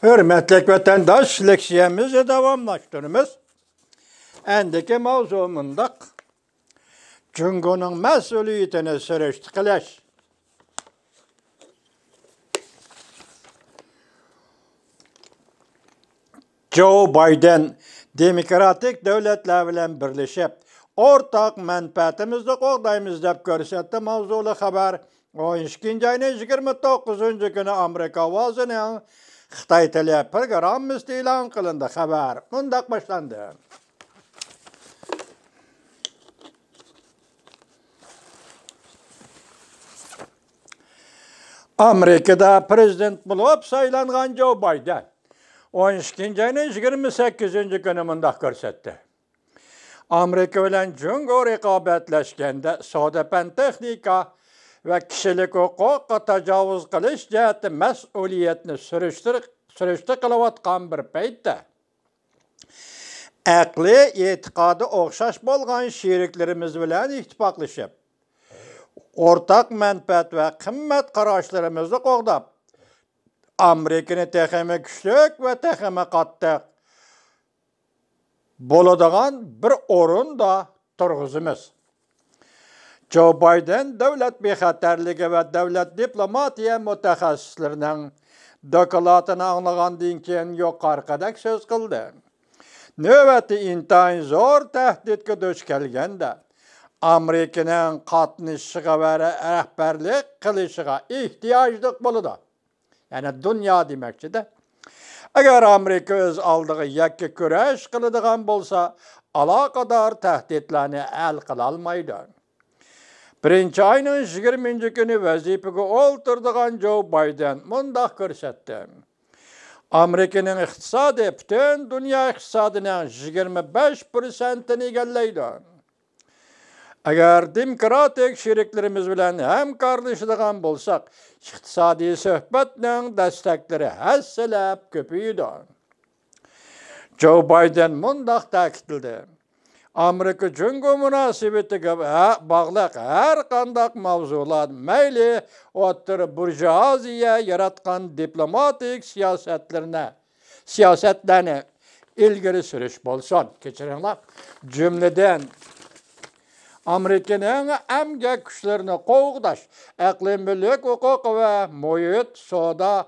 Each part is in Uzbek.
Hürmetli vatandaş, leksiyemizi davamlaştırımız. Endiki mavzumundaq Cungo'nun məsuliyetini sürüştükləş. Joe Biden demokratik devletler bilen birleşip ortak menfaatimizni qoğdaymiz deb ko'rsatdi. Mavzuli xabar 12 ayning 29 kuni Amerika ovozining Xitoy tili programmasi e'lon qilindi. Xabar mundaq boshlandi. Amerikada prezident bo'lib saylangan Joe Biden 12 ayning 28 kuni mundaq ko'rsatdi. Amerika bilan Jungo raqobatlashganda soda-pan texnika va kishilik huquqqa tajovuz qilish jihati mas'uliyatni surishtir qilayotgan bir paytda aqli e'tiqodi o'xshash bo'lgan sheriklarimiz bilan ittifoqlashib o'rtaq manfaat va qimmat qarashlarimizni qo'g'dab Amerikani texnik kuchlik va texnik qattiq bo'ladigan bir o'rinda turg'izimiz. Joe Biden davlat bexatarligi va davlat diplomatiya mutaxassislarining dokladini anglagandan keyin yuqoridek so'z qildi. Navbati intayin zo'r tahdidga duch kelganda Amerikaning qatnashishiga va rahbarlik qilishiga ehtiyojli bo'ladi. Yani dünya demekçi-de. Eğer Amerika öz aldığı yakki kurash qiladigan bo'lsa, alaqadar tahdidlarni hal qila olmaydi. Birinchi ayning 20 kuni vazifaga o'tirdigan Joe Biden mundaq ko'rsatdi. Amerikaning iqtisodi butun dunyo iqtisodining 25%ni egallaydi. Eğer demokratik şeriklerimiz bilen hamkorlashadigan bo'lsak, iqtisodiy suhbatning dastakları hassalab ko'paydi. Joe Biden mundaq ta'kidladi. Amerika Jungo munosabatiga bog'liq har qanday mavzular mayli o'tir burjuaziya yaratgan diplomatik siyosatlarni ilgari surish bo'lsin. Kechiringlar, jumladan Amerika'nın emgak güçlerini qoğdaş, aqli millik huquq ve muhit, soda,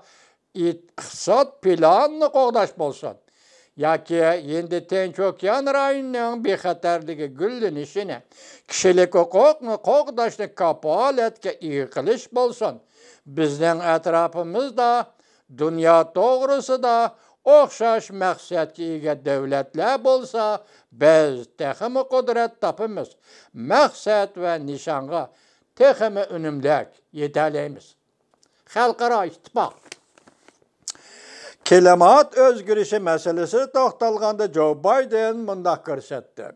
iqtisod planını qoğdaş bolsun. Yaki endi Tinch okean rayonunun bexatarligi gullanishini, kishilik huquqni qo'g'dashni kapolatga ega qilish bo'lsin. Bizning atrofimizda, dunyo to'g'risida o'xshash maqsadga ega davlatlar bo'lsa, biz texmi qudrat topimiz, maqsad va nishonga texmi unumlik yetalaymiz. Xalqaro ittifoq. Klimat o'zgarishi masalasi to'xtalganda Joe Biden mundaq ko'rsatdi.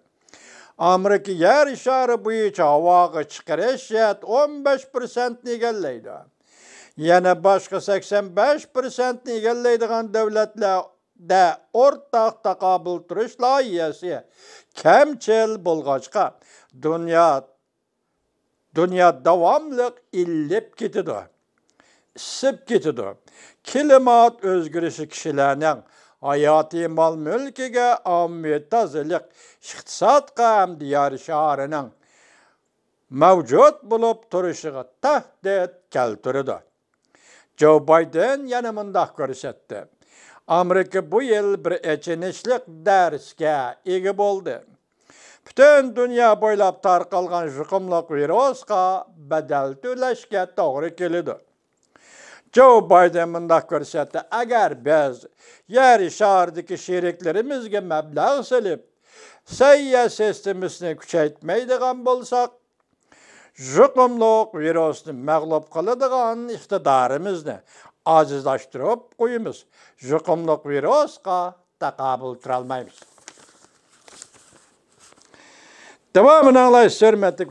Amerika yer shari bo'yicha havoga chiqarish 15% egallaydi. Yana boshqa 85% egallaydigan davlatlarda o'rtaq taqobil turish loyihasi kamchil bo'lg'achqa dunyo davomli illib ketadi, isib ketadi. Klimat o'zgarishi kishilarning hayotiy mol-mulkiga, ommaviy tozalik, iqtisodga hamda yer sharining mavjud bo'lib turishiga tahdid keltiradi. Joe Biden yana mundaq ko'rsatdi. Amerika bu yil bir echinishlik darsga ega bo'ldi. Butun dunyo bo'ylab tarqalgan yuqumli virusga badal to'lashga to'g'ri keladi. Joe Biden mundaq ko'rsatdi. Agar biz yer shardagi sheriklarimizga mablag' solib, sayya sistemimizni kuchaytirmaydigan bo'lsak, yuqumli virusni mag'lub qiladigan iqtidorimizni ojizlashtirib qo'yamiz. Yuqumli virusga taqobil tura olmaymiz. Tamomini anglaysiz, hurmatli